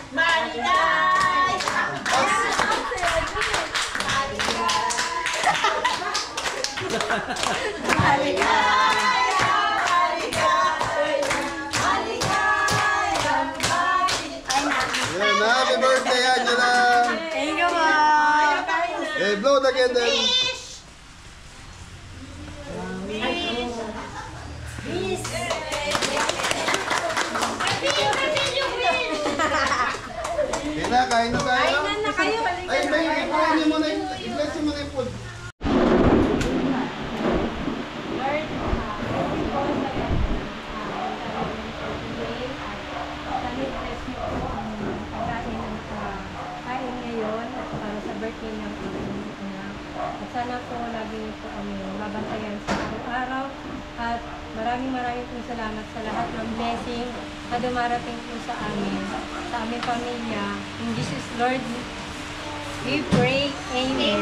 Maligay! Ayan, happy birthday, Angela! Thank you, ma. Hey, blow the candle! Kain na tayo. Kainan na kayo. Ay, may i-bless niyo muna yung food. Kain ngayon para sa birthday ng aming anak. At sana po lagi niyo po kami mabantayan sa araw-araw. At maraming pong salamat sa lahat ng blessing na dumarating po sa amin, sa aming pamilya. In Jesus Lord, we pray. Amen.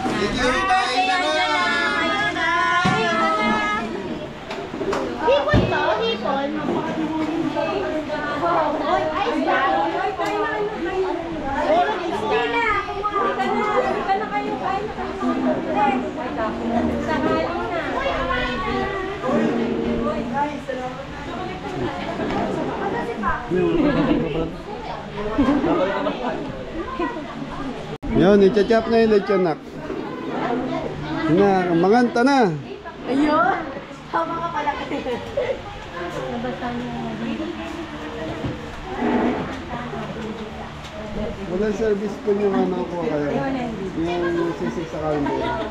Thank you, bye! Hipon to, hipon. Ay, isda. Yun, i-chachap na yung lechonak. Na, manganta na. Ayun! Tama ka pala kayo. Nabasa niyo. Walang service po yung ano ko kayo. Yung sisig sa kalendar.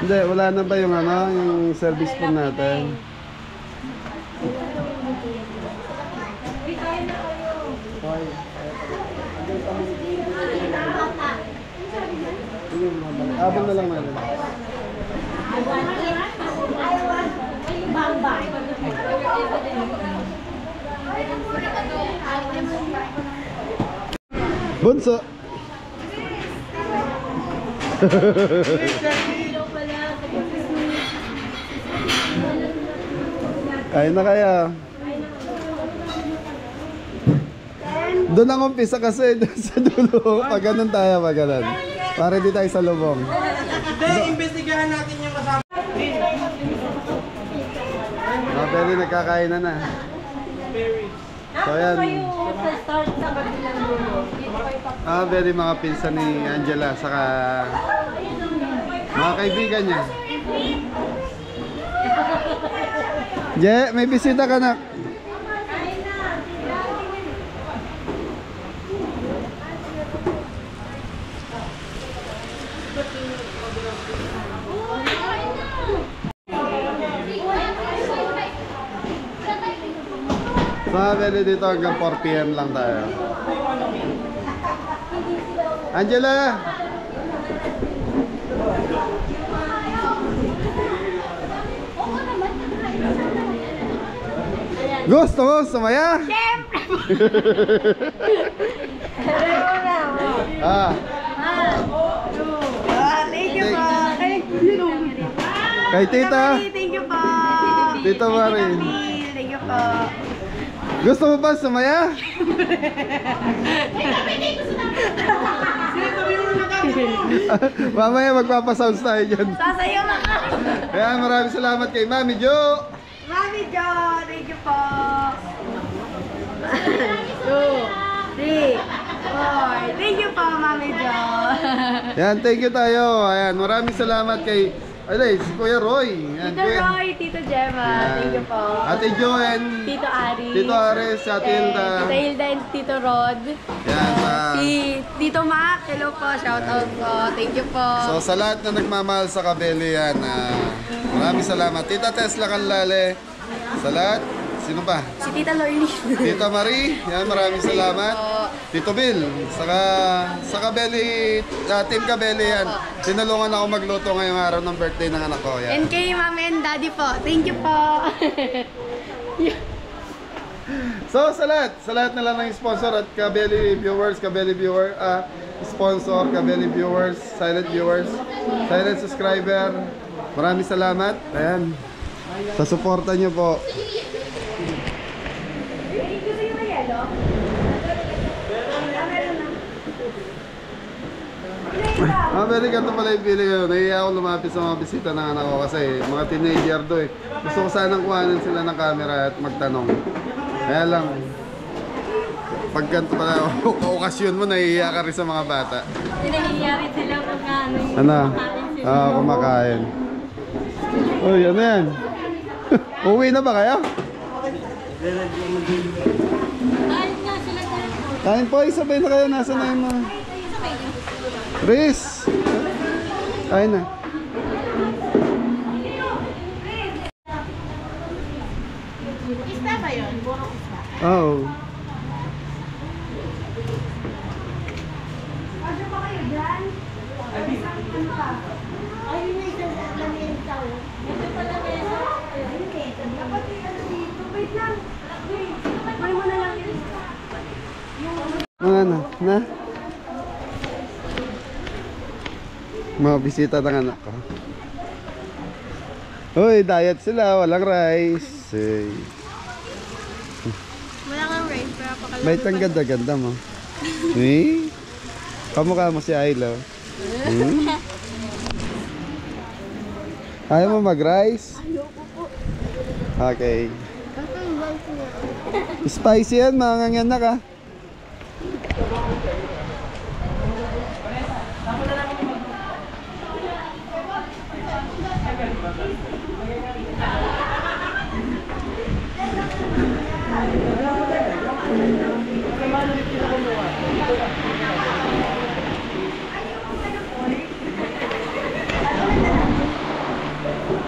Hindi, wala na ba yung ano, yung service po natin? Abang na lang natin. Bunso! Kain na kaya. Doon ang umpisa kasi doon sa dulo. Pag ganun tayo, pag ganun. Para di tayo sa lubong. Hindi, imbestigahan natin yung kasama. Pero nagkakain na. So yan. Sa start sa kabilang dulo. Dito kayo pa. Very mga pinsan ni Angela. Saka mga kaibigan niya. Je, may bisita ka na. Pwede dito hanggang 4 PM lang tayo. Angela! Gusto mo sumaya? Ah. Thank you po. Kay tita. Thank you po. Tita Marin. Thank you po. Gusto mo ba sumaya? Mamaya magpapasounds tayo dyan. Sasayaw na ka. Kaya maraming salamat kay Mami Jo. Mami Jo, thank you po. 2, 3, 4. Thank you po, Mami Jo. Yan, thank you tayo. Ayan, maraming salamat kay si Kuya Roy. Yan, Tito Roy, Tito Gemma, Yan. thank you po. Ate Joen. Tito Aris. Tito Ares, si Ate Hilda. Tita Hilda and Tito Rod. Yan, Si Tito Mac, hello po, shout out po. Thank you po. so sa lahat na nagmamahal sa Kabeli yan, maraming salamat. Tita Tesla Canlale. Sa lahat. Sino ba? Si Tita Lorly. Tita Marie, yan, maraming salamat. Tito Bill, sa Kabeli, Team Kabeli yan. Tinulungan ako magluto ngayong araw ng birthday ng anak ko. Yan. And kay Mami and Daddy po, thank you po. So sa lahat na lang ng sponsor at Kabeli viewers, sponsor, Kabeli viewers, silent subscriber, maraming salamat. Ayan, sa suporta nyo po. Pwede ganito pala yung feeling ko. Nahiya ako lumapit sa mga bisita ng anak ko kasi mga teenager do eh. Gusto ko sanang kuhanin sila ng camera at magtanong. Kaya lang, pag ganito pala okasyon mo, nahihiya ka rin sa mga bata. Nangyayari sila pag Ano? Kumakain. Uy, ano yan? Uwi na ba kayo? Kain nga sila dyan. Kain po, isabay na kayo. Nasaan na yung mga... Riz! Kain na. Isda ba yun? Burong isda. Oo. Ano ba kayo dyan? Ay, may isda na may tao. Ito pala may dapat yung ano dito. Wait lang. Wait. Kunin mo na lang yun. Mga ano, na? Mga bisita ng anak ko. Uy, diet sila. Walang rice. Hey. Wala kang rice, pero pakalala. May ganda-ganda mo. Eh? Kamukha mo si Ailo. Ayaw mo mag-rice? Okay. Spicy yan, mga ngangyanak ah.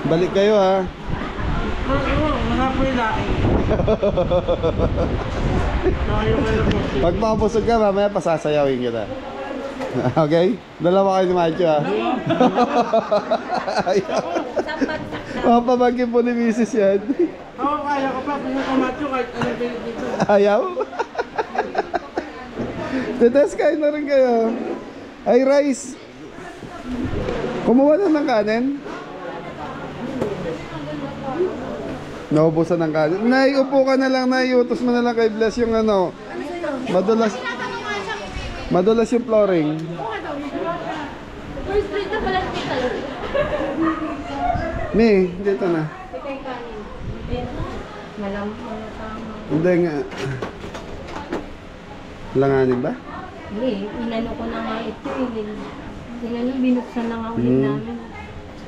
Balik kayo ha. Pag mapusog ka, mamaya pasasayawin kita. Okay? Dalawa kayo ni Macho ha. Mapabagin po ni Mrs. yan. Oo, kaya ko pa. Kung kamacho kahit anong pilit dito. Ayaw? Tetes, kain na rin kayo. Ay, rice. Kumuha na ng kanin. Naubusan ng kanin. Nay, upo ka na lang, Nay. Utos mo na lang kay Bless yung ano. Madulas yung flooring. First plate na pala hospital. May, dito na. Hindi nga. Langanin ba? Hindi, inano ko na nga ito. Binuksan na nga ulit namin.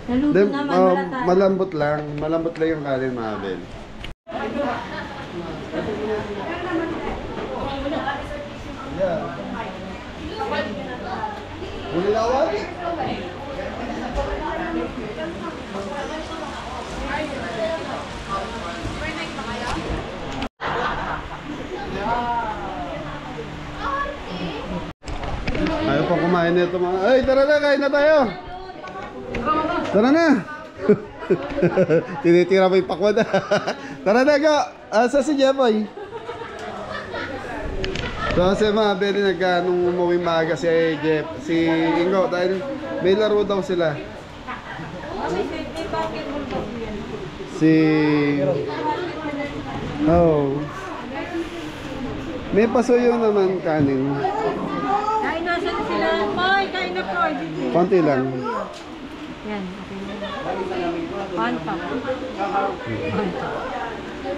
Naluto Then, naman, wala tayo. malambot lang. Malambot lang yung kanin, mga Abel. Yeah. Huli na awal? Ayaw pa kumain nito mga... Ay, tara na, kain na tayo! Tara na! Tinitira mo yung pakwad. Tara na, go! Asa si Jepoy? So, kasi mga Beli, nung umuwi maaga si Jeff, si Ingo, dahil may laro daw sila. Si... Oh. May pasuyo naman kanin. Kain na sila. Boy, kain na po. Konti lang. Yan, okay na. One pa.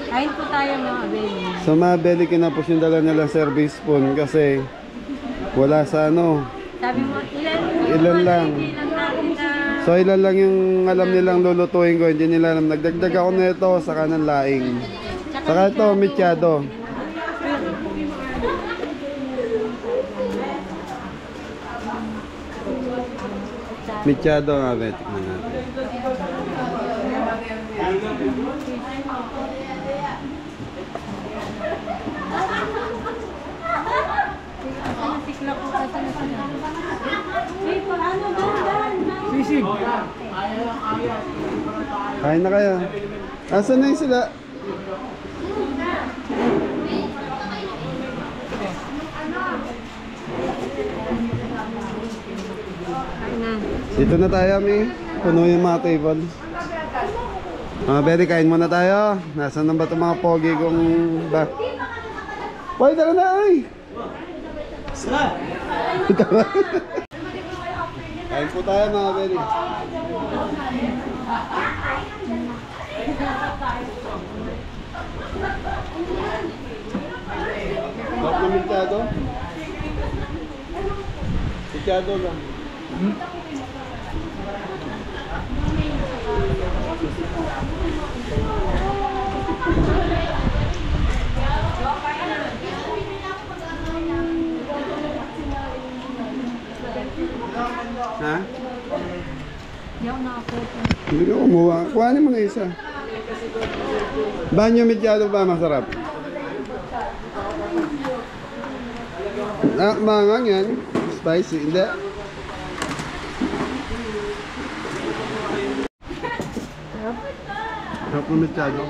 Kain po tayo mga Abeli. Sa mga Beli, kinapos yung dala nilang service spoon kasi wala sa ano. Sabi mo, Ilan lang. Ilan natin na... So ilan lang yung alam nilang lulutuin ko, hindi nila alam. Nagdagdag ako nito saka ng laing. Saka ito, mityado. Mityado nga, tikman natin. Sikla po kasi na sila. Hey, paano ba? Sisig. Kain na kayo. Asan na yung sila? Dito na tayo, Mi. Puno yung mga table. Mga Beli, kain muna tayo. Nasaan na ba itong mga pogi kong ba? Boy, tara na, ay! Kain po tayo, mga Beli. Ba't na mityado? Mityado lang. Ha? Hindi ako nakapoto. Hindi ka kumuha. Kuhanin mo na isa. Banyo mityado ba masarap? Ah, mangang yan. Spicy. Hindi. Sarap na mityado.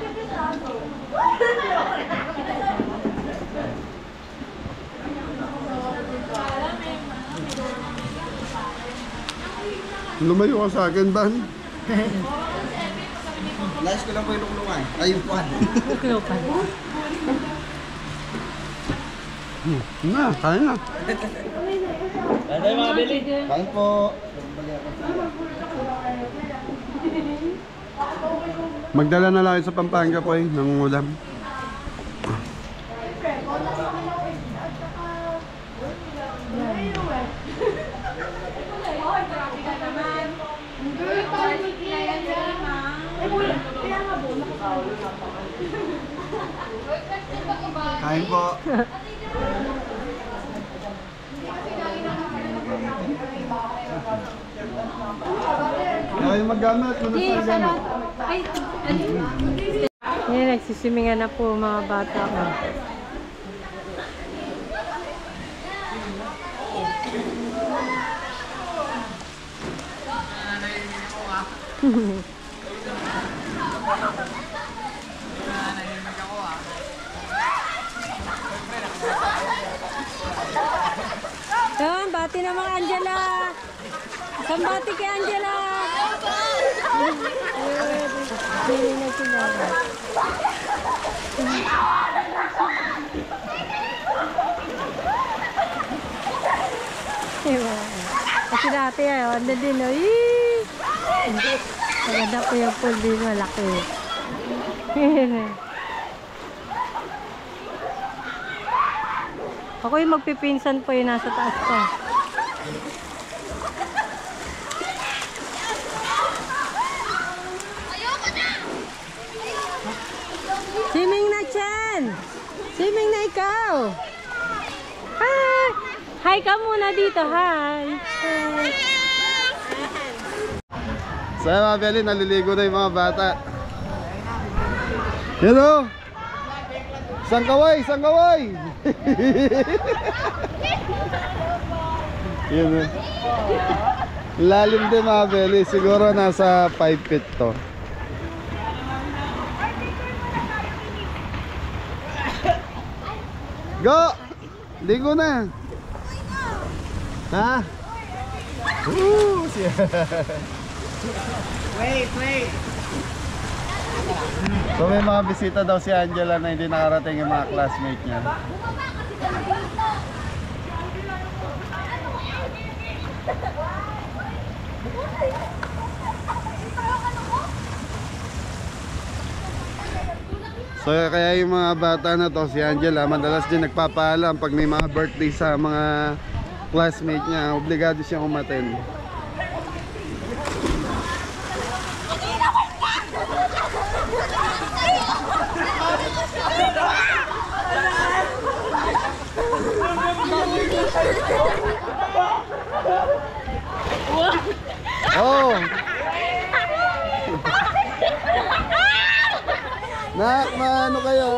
Lumayo ka sa akin, Ban. Last ko lang po yung luklungan. Ay, yung puwan. Okay, okay. Na, kain na. Ano yung mga Beli? Kain po. Magdala na lang sa Pampanga po ng ulam. Kain po. Kaya yung maggamit, Hindi, manas na isa lang. gamit. Yan, nagsisimingan na po mga bata. Yan, bati naman Angela. Isang bati kay Angela. Hindi na sila. Kasi dati ano din, maganda po yung pool din, malaki. Ako yung magpipinsan po yung nasa taas pa. Swimming na, Chen! Swimming na ikaw! Hi! Hi ka muna dito, hi! Hi! So mga Beli, naliligo na yung mga bata. Yan o! Sangkaway! Sangkaway! Yan o. Lalim din mga Beli. Siguro nasa 5 feet to. Go! Ligo na! Ha? Wait. So may mga bisita daw si Angela na hindi nakarating yung mga classmate niya. So kaya yung mga bata na to, si Angela, madalas din nagpapaalam pag may mga birthday sa mga classmate niya, obligado siyang umattend. Oh! Nak, maano kayo?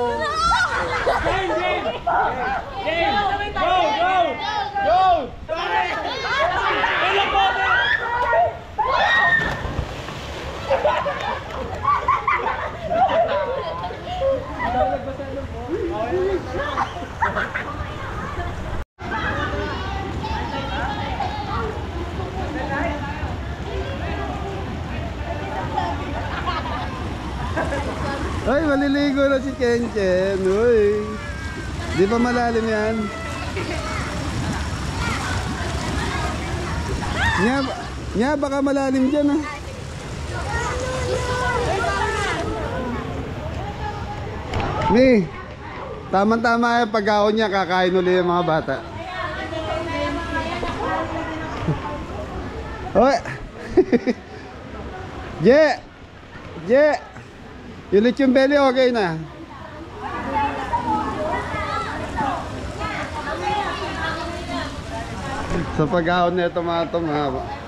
Ay, maliligo na si Kenchen. Uy. Di pa malalim yan. Nya, baka malalim dyan ah. Mi, tama-tama yung pag-ahon niya, kakain ulit yung mga bata. Hoy! Je! Yung lechon belly okay na. Sa pag-ahon na ito mga ito,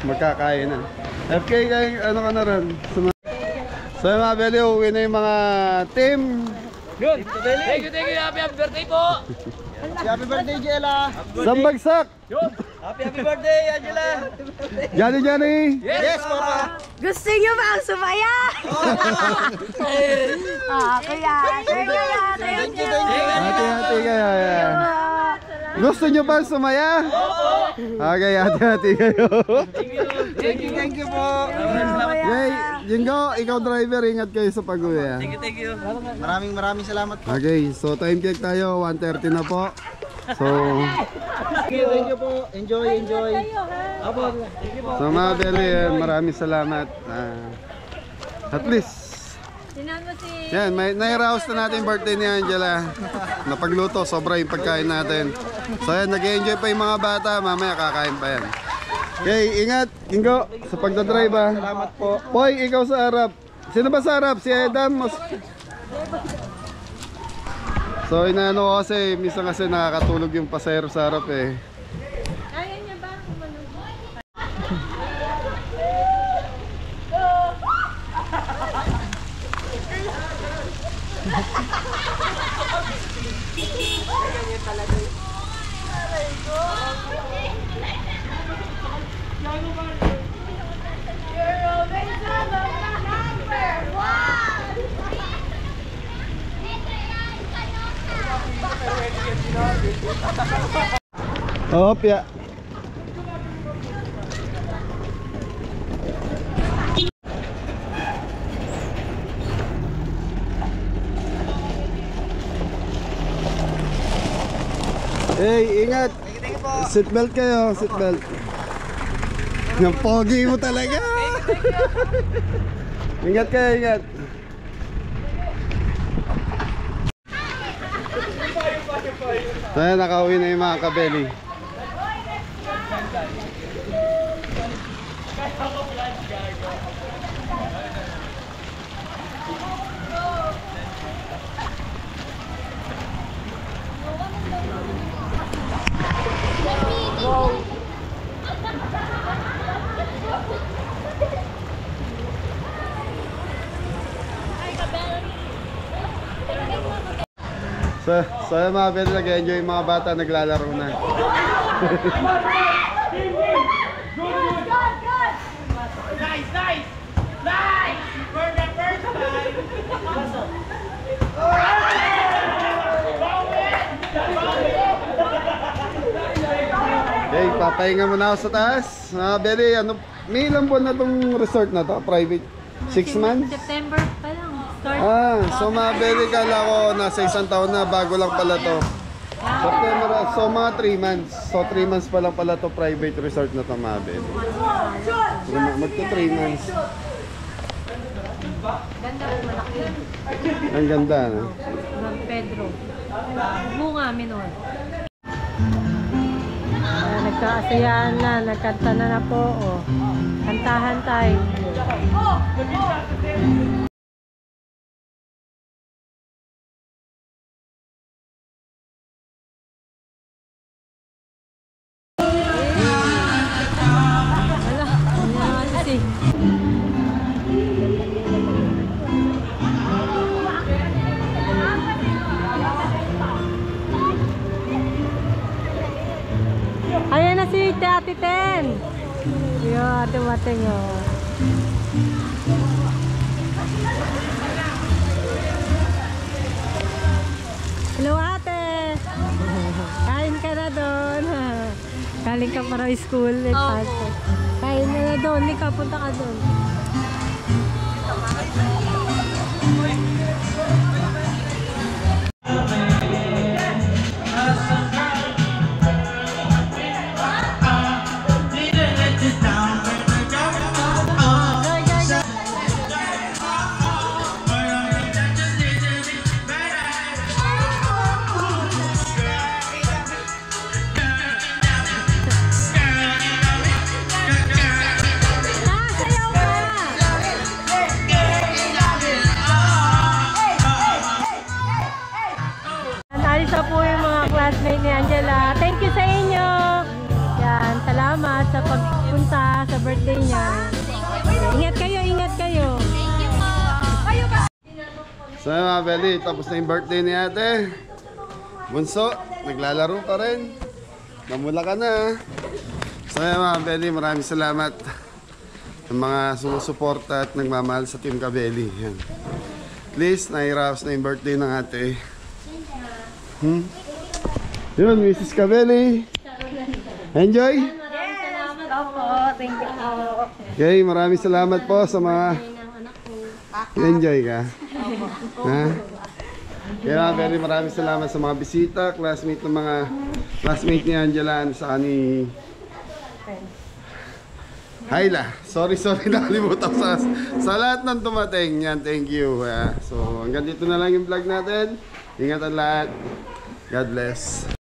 magkakain na. FK, ano ka na rin? So yung mga belly, uwi na yung mga team. Good. Thank you. Happy birthday po. Happy birthday, Jella. Sambagsak! Happy birthday, Angela. Johnny! Yes, Papa. Gusto niyo ba ang sumaya? Kuya. Thank you. Hati-hati kayo. Yan. Gusto nyo ba sumaya? Okay, hati-hati kayo. Thank you po. Yay, Jingo, ikaw driver, ingat kayo sa pag-uwi. Thank you. Maraming salamat po. Okay, so time check tayo, 1:30 na po. So, Thank you po. Enjoy. Apo. so mga Beli, maraming salamat. At least, Sinama si... yan, nairaos na natin yung birthday ni Angela. Napagluto, sobra yung pagkain natin. So yan, nag-enjoy pa yung mga bata, mamaya kakain pa yan. Okay, ingat, Kingo, sa pagdadrive ha. Salamat po. Boy, ikaw sa harap. Sino ba sa harap? Si Edam? So inaano ko kasi, minsan kasi nakakatulog yung pasahero sa harap eh. Kaya niya ba? Opya. Hey, ingat. Seatbelt kayo, seatbelt. Yung pogi mo talaga. Ingat kayo, ingat. So, ayan, nakauwi na yung mga kabeli. So yung mga kabeli, nag-enjoy yung mga bata, naglalaro na. Okay, papahinga muna ako sa taas. Beli, ano, may ilang buwan na tong resort na to, private? 6 months? September pa lang. Start. So mga Beli, kala ko nasa 1 taon na, bago lang pala to. September, so mga 3 months. So 3 months pa lang pala to private resort na to, mga Beli. Magto 3 months. Ganda po, malaki. Ang ganda, no? San Pedro. Bunga, minor. Nagkaasayahan na, nagkanta na po. Oh. Kantahan tayo. Wala, hindi naman kasi. Ayan na si Ate Ten. Yo, dumating oh. Hello ate. Kain ka na doon. Galing ka para school. Kain ka na doon. Hindi ka, punta ka doon. Alis na po yung mga classmate ni Angela. Thank you sa inyo. Yan, salamat sa pagpunta sa birthday niya. Ingat kayo, ingat kayo. So mga Beli, tapos na yung birthday ni ate. Bunso, naglalaro pa rin. Namula ka na. So mga Beli, maraming salamat sa mga sumusuporta at nagmamahal sa Team Kabeli. Yan. Please, nahiraos na yung birthday ng ate. Yun, Mrs. Kabeli. Enjoy? Thank you po. Okay, maraming salamat po sa mga... Enjoy ka? Ha? Kaya very maraming salamat sa mga bisita, classmate ng mga classmate ni Angela, sa ni Hayla. Sorry, nakalimutan ko sa lahat ng tumating. Yan, thank you. So, hanggang dito na lang yung vlog natin. Ingat ang lahat. God bless.